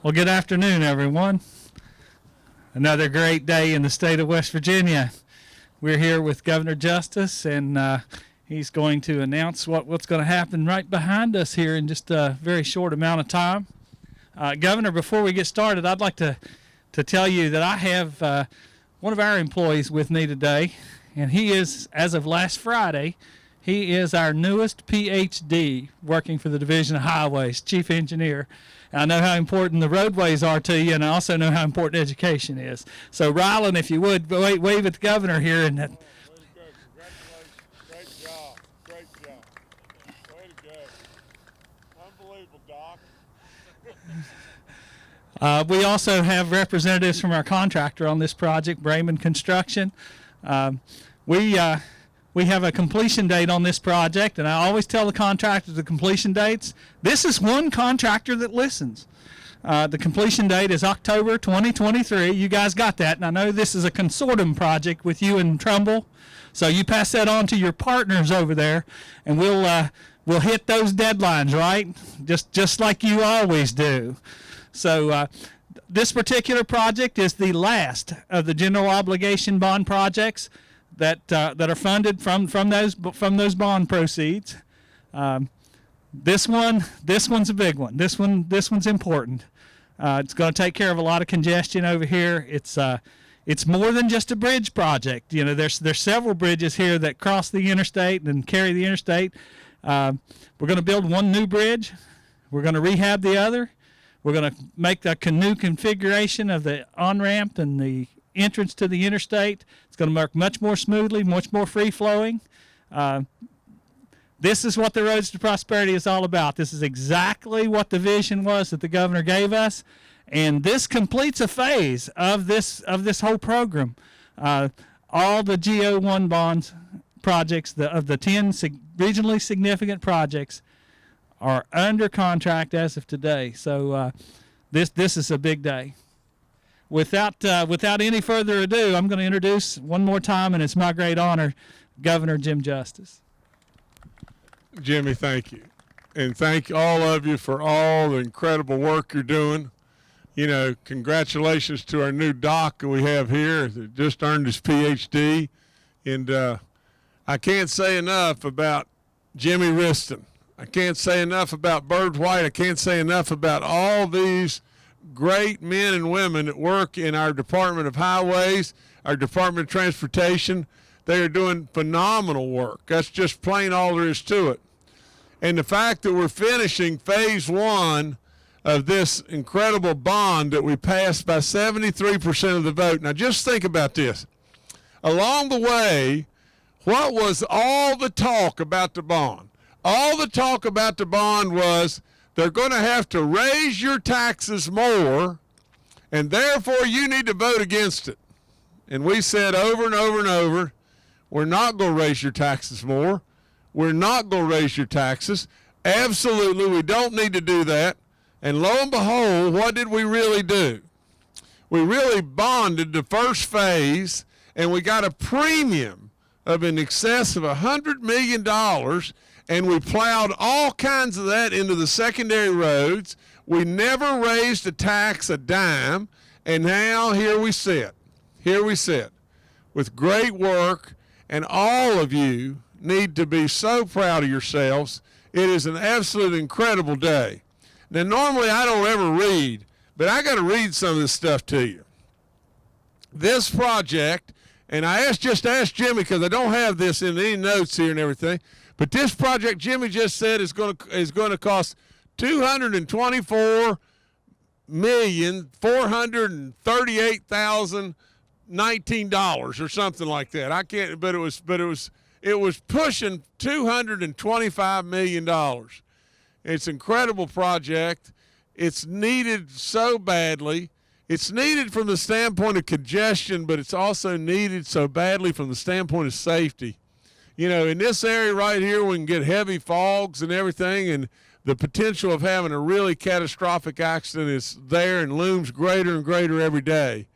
Well, good afternoon, everyone. Another great day in the state of West Virginia. We're here with Governor Justice, and he's going to announce what's going to happen right behind us here in just a very short amount of time. Governor, before we get started, I'd like to tell you that I have one of our employees with me today, and he is, as of last Friday, he is our newest PhD working for the Division of Highways, Chief Engineer. And I know how important the roadways are to you, and I also know how important education is. So, Rylan, if you would, wave at the governor here. And Way to go. Congratulations. Great job. Great job. Way to go. Unbelievable, Doc. We also have representatives from our contractor on this project, Brayman Construction. We have a completion date on this project, and I always tell the contractors the completion dates. This is one contractor that listens. The completion date is October 2023. You guys got that, and I know this is a consortium project with you and Trumbull, so you pass that on to your partners over there, and we'll hit those deadlines, right? Just like you always do. So this particular project is the last of the general obligation bond projects that are funded from those bond proceeds. This one's a big one. This one's important. It's going to take care of a lot of congestion over here. It's more than just a bridge project. You know, there's several bridges here that cross the interstate and carry the interstate. We're going to build one new bridge. We're going to rehab the other. We're going to make the canoe configuration of the on-ramp and the entrance to the interstate. It's going to work much more smoothly, much more free-flowing. This is what the Roads to Prosperity is all about. This is exactly what the vision was that the governor gave us, and this completes a phase of this whole program. All the GO1 bonds projects, of the 10 regionally significant projects, are under contract as of today. So this is a big day. Without any further ado, I'm going to introduce one more time, and it's my great honor, Governor Jim Justice. Jimmy, thank you. And thank all of you for all the incredible work you're doing. You know, congratulations to our new doc that we have here that just earned his PhD. And I can't say enough about Jimmy Riston. I can't say enough about Bird White. I can't say enough about all these great men and women that work in our Department of Highways, our Department of Transportation. They are doing phenomenal work. That's just plain all there is to it. And the fact that we're finishing phase one of this incredible bond that we passed by 73% of the vote. Now just think about this. Along the way, what was all the talk about the bond? All the talk about the bond was they're going to have to raise your taxes more, and therefore you need to vote against it. And we said over and over and over, we're not going to raise your taxes more. We're not going to raise your taxes. Absolutely, we don't need to do that. And lo and behold, what did we really do? We really bonded the first phase, and we got a premium of in excess of $100 million. And we plowed all kinds of that into the secondary roads. We never raised a tax a dime, and now here we sit with great work, and all of you need to be so proud of yourselves. It is an absolute incredible day. Now, normally I don't ever read, but I got to read some of this stuff to you. This project, and I just asked Jimmy because I don't have this in any notes here and everything, but this project, Jimmy just said, is going to cost $224,438,019 or something like that. I can't, but it was pushing $225 million. It's an incredible project. It's needed so badly. It's needed from the standpoint of congestion, but it's also needed so badly from the standpoint of safety. You know, in this area right here, we can get heavy fogs and everything, and the potential of having a really catastrophic accident is there and looms greater and greater every day.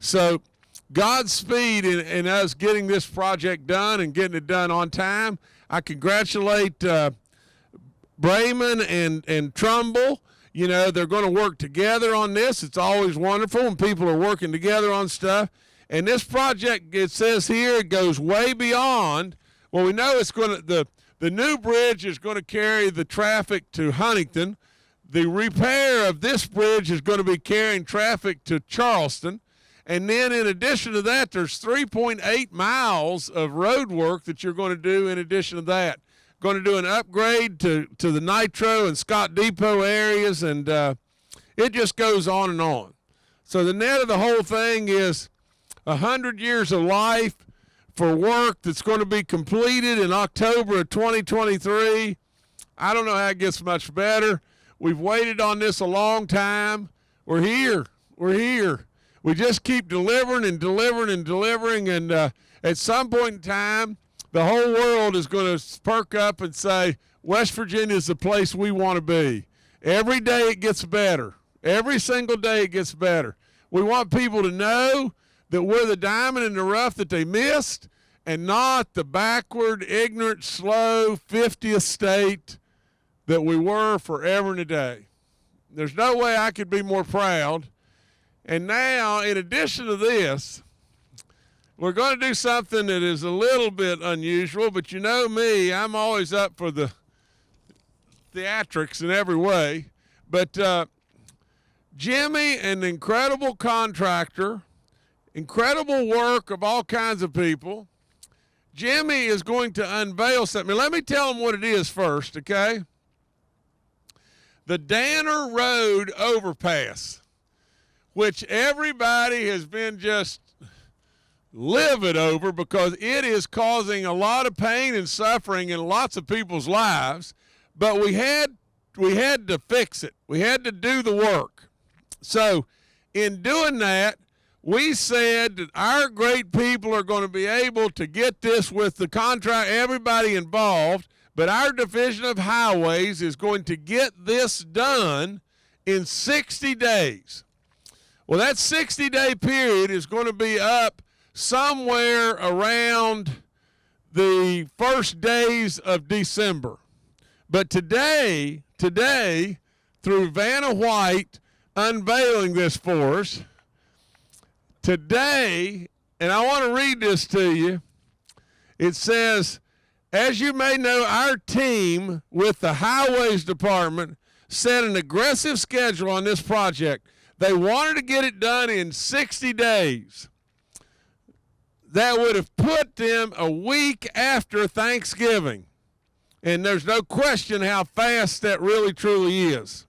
So Godspeed in us getting this project done and getting it done on time. I congratulate Brayman and Trumbull You know, they're going to work together on this. It's always wonderful when people are working together on stuff. And this project, it says here, it goes way beyond. Well, we know it's going to, the new bridge is going to carry the traffic to Huntington. The repair of this bridge is going to be carrying traffic to Charleston. And then in addition to that, there's 3.8 miles of road work that you're going to do in addition to that. Going to do an upgrade to the Nitro and Scott Depot areas, and it just goes on and on. So the net of the whole thing is 100 years of life for work that's going to be completed in October of 2023. I don't know how it gets much better. We've waited on this a long time. We're here. We're here. We just keep delivering and delivering and delivering, and at some point in time, the whole world is going to perk up and say, West Virginia is the place we want to be. Every day it gets better. Every single day it gets better. We want people to know that we're the diamond in the rough that they missed and not the backward, ignorant, slow 50th state that we were forever and a day. There's no way I could be more proud. And now, in addition to this, we're going to do something that is a little bit unusual, but you know me, I'm always up for the theatrics in every way. But Jimmy, an incredible contractor, incredible work of all kinds of people, Jimmy is going to unveil something. Let me tell him what it is first, okay? The Danner Road overpass, which everybody has been just livid over because it is causing a lot of pain and suffering in lots of people's lives, but we had to fix it. We had to do the work. So in doing that, we said that our great people are going to be able to get this with the contract, everybody involved, but our Division of Highways is going to get this done in 60 days. Well, that 60-day period is going to be up somewhere around the first days of December. But today, through Vanna White unveiling this for us, today, and I want to read this to you, it says, as you may know, our team with the Highways Department set an aggressive schedule on this project. They wanted to get it done in 60 days. That would have put them a week after Thanksgiving. And there's no question how fast that really truly is.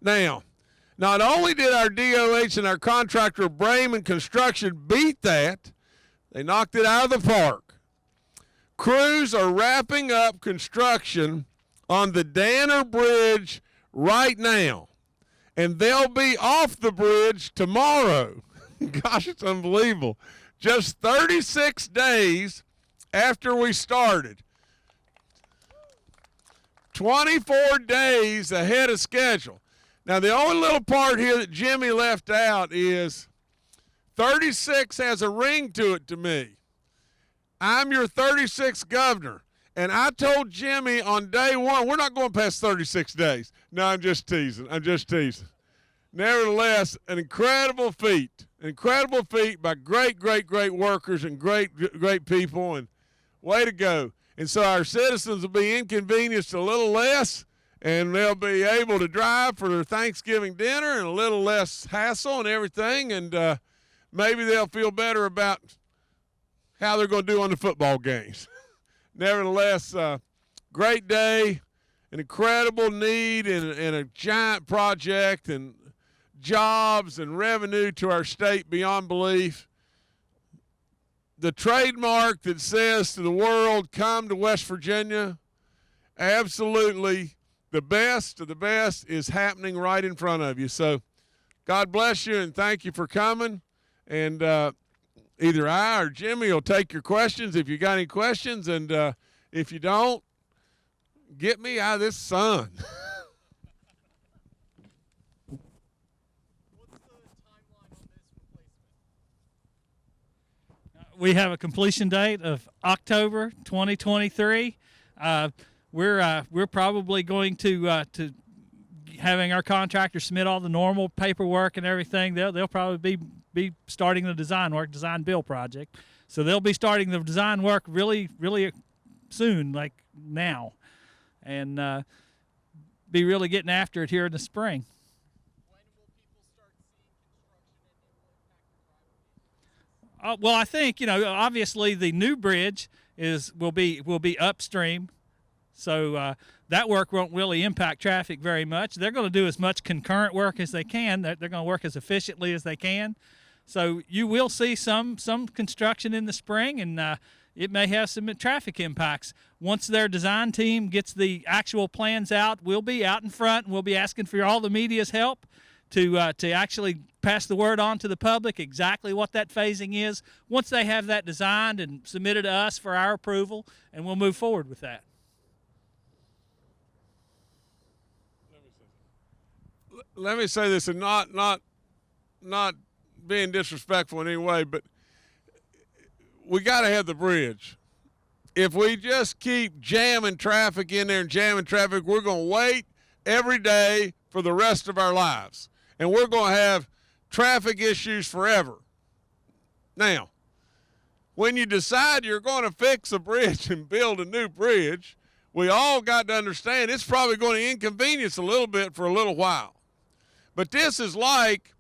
Now, not only did our DOH and our contractor Brayman Construction beat that, they knocked it out of the park. Crews are wrapping up construction on the Danner Bridge right now. And they'll be off the bridge tomorrow. Gosh, it's unbelievable. Just 36 days after we started. 24 days ahead of schedule. Now, the only little part here that Jimmy left out is 36 has a ring to it to me. I'm your 36th governor. And I told Jimmy on day one, we're not going past 36 days. No, I'm just teasing. Nevertheless, an incredible feat by great, great, great workers and great people, and way to go. And so our citizens will be inconvenienced a little less, and they'll be able to drive for their Thanksgiving dinner and a little less hassle and everything, and maybe they'll feel better about how they're going to do on the football games. Nevertheless, great day, an incredible need, and a giant project, and jobs and revenue to our state beyond belief. The trademark that says to the world, come to West Virginia, absolutely the best of the best is happening right in front of you. So God bless you, and thank you for coming. And either I or Jimmy will take your questions if you got any questions, and if you don't, get me out of this sun. We have a completion date of October 2023. We're probably going to having our contractor submit all the normal paperwork and everything. They'll probably be starting the design build project. So they'll be starting the design work really soon, like now, and be really getting after it here in the spring. When will people start seeing construction and it will impact the driveway? Well, I think, obviously the new bridge will be upstream, so that work won't really impact traffic very much. They're going to do as much concurrent work as they can. They're going to work as efficiently as they can. So you will see some construction in the spring, and it may have some traffic impacts. Once their design team gets the actual plans out, we'll be out in front, and we'll be asking for all the media's help to actually pass the word on to the public exactly what that phasing is once they have that designed and submitted to us for our approval, and we'll move forward with that. Let me say this, and not being disrespectful in any way, but we got to have the bridge. If we just keep jamming traffic in there and jamming traffic, we're going to wait every day for the rest of our lives, and we're going to have traffic issues forever. Now, when you decide you're going to fix a bridge and build a new bridge, we all got to understand it's probably going to inconvenience a little bit for a little while. But this is like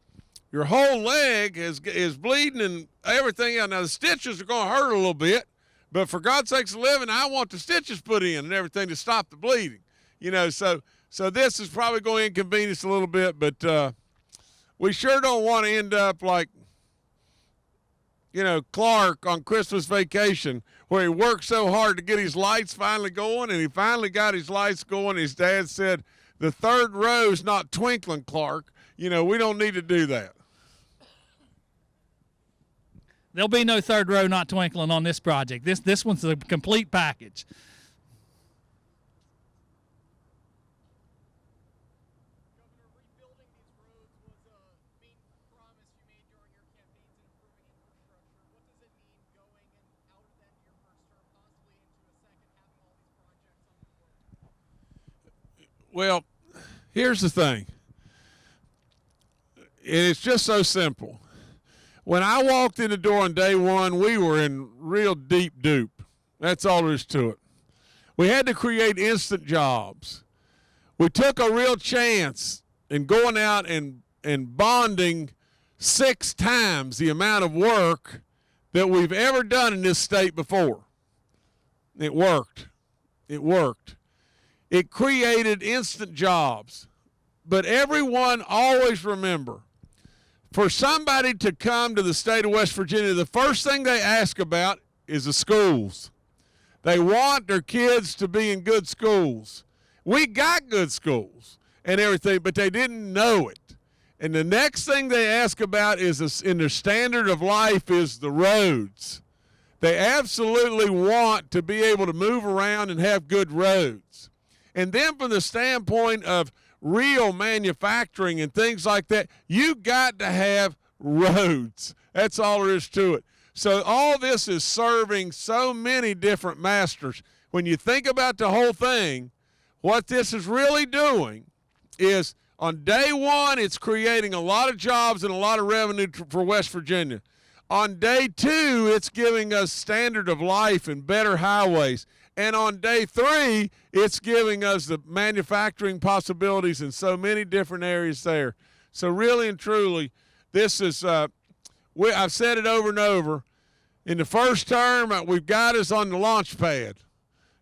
your whole leg is bleeding and everything else. Now, the stitches are going to hurt a little bit, but for God's sakes living, I want the stitches put in and everything to stop the bleeding. So this is probably going to inconvenience a little bit, but we sure don't want to end up like, Clark on Christmas Vacation, where he worked so hard to get his lights finally going, and he finally got his lights going. His dad said, "The third row's not twinkling, Clark. We don't need to do that." There'll be no third row not twinkling on this project. This one's a complete package. Governor, rebuilding these roads was a main promise you made during your campaigns in improving infrastructure. What does it mean going and out of that your first term, possibly into a second, having all these projects on the board? Well, here's the thing. It's just so simple. When I walked in the door on day one, we were in real deep dupe. That's all there is to it. We had to create instant jobs. We took a real chance in going out and bonding 6 times the amount of work that we've ever done in this state before. It worked. It worked. It created instant jobs. But everyone always remember, for somebody to come to the state of West Virginia, the first thing they ask about is the schools. They want their kids to be in good schools. We got good schools and everything, but they didn't know it. And the next thing they ask about is in their standard of life is the roads. They absolutely want to be able to move around and have good roads. And then from the standpoint of real manufacturing and things like that, you got to have roads. That's all there is to it. So all this is serving so many different masters. When you think about the whole thing, what this is really doing is on day one, it's creating a lot of jobs and a lot of revenue for West Virginia. On day two, it's giving us standard of life and better highways. And on day 3, it's giving us the manufacturing possibilities in so many different areas there. So really and truly, this is, I've said it over and over. In the first term, we've got us on the launch pad.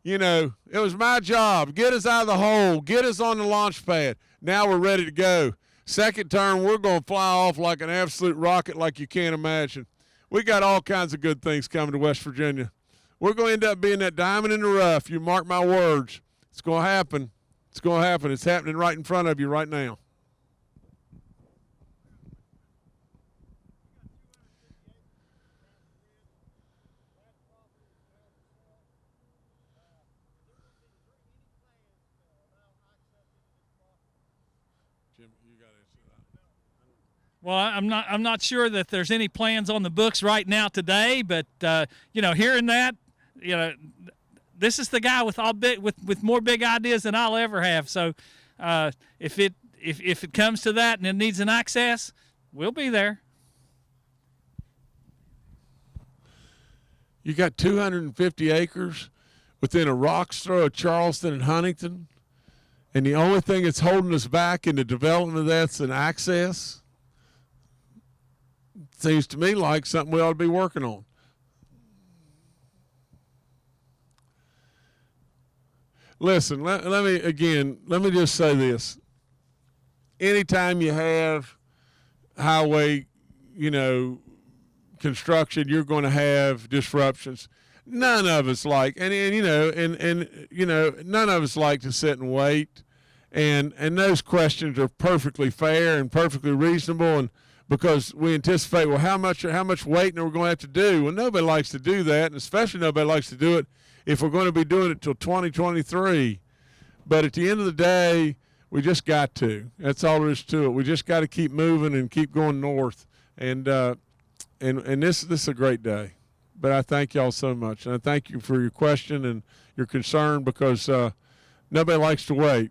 It was my job. Get us out of the hole. Get us on the launch pad. Now we're ready to go. Second term, we're going to fly off like an absolute rocket like you can't imagine. We got all kinds of good things coming to West Virginia. We're going to end up being that diamond in the rough. You mark my words. It's going to happen. It's going to happen. It's happening right in front of you right now. Jim, you got to answer that. Well, I'm not sure that there's any plans on the books right now today, but hearing that, this is the guy with more big ideas than I'll ever have. So if it if it comes to that and it needs an access, we'll be there. You got 250 acres within a rock's throw of Charleston and Huntington, and the only thing that's holding us back in the development of that's an access. Seems to me like something we ought to be working on. Listen, let me just say this. Anytime you have highway, construction, you're going to have disruptions. None of us like, none of us like to sit and wait, and those questions are perfectly fair and perfectly reasonable, and because we anticipate, well, how much waiting are we going to have to do? Well, nobody likes to do that, and especially nobody likes to do it if we're going to be doing it till 2023. But at the end of the day, we just got to. That's all there is to it. We just got to keep moving and keep going north, and this is a great day. But I thank y'all so much, and I thank you for your question and your concern, because nobody likes to wait.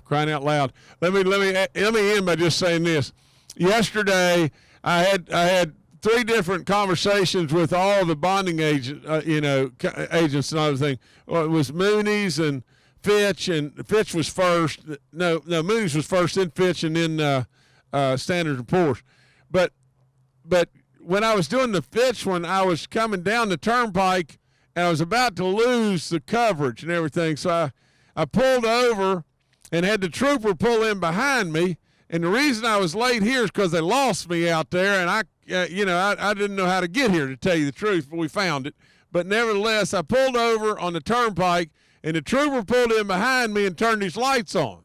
Crying out loud. Let me end by just saying this. Yesterday, I had 3 different conversations with all the bonding agents and everything. Well, it was Moody's and Fitch, and Fitch was first. No, Moody's was first, then Fitch, and then Standard & Poor's. But when I was doing the Fitch one, I was coming down the turnpike, and I was about to lose the coverage and everything. So I pulled over and had the trooper pull in behind me. And the reason I was late here is because they lost me out there, and I didn't know how to get here, to tell you the truth, but we found it. But nevertheless, I pulled over on the turnpike, and the trooper pulled in behind me and turned his lights on.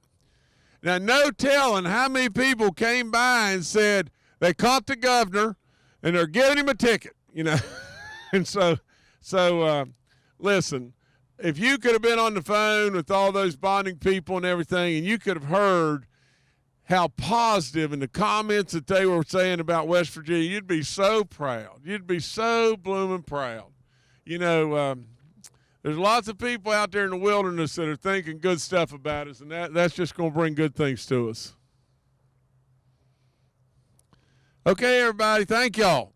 Now, no telling how many people came by and said they caught the governor and they're giving him a ticket, And so listen, if you could have been on the phone with all those bonding people and everything, and you could have heard how positive in the comments that they were saying about West Virginia, you'd be so proud. You'd be so blooming proud. There's lots of people out there in the wilderness that are thinking good stuff about us, and that's just going to bring good things to us. Okay, everybody, thank y'all.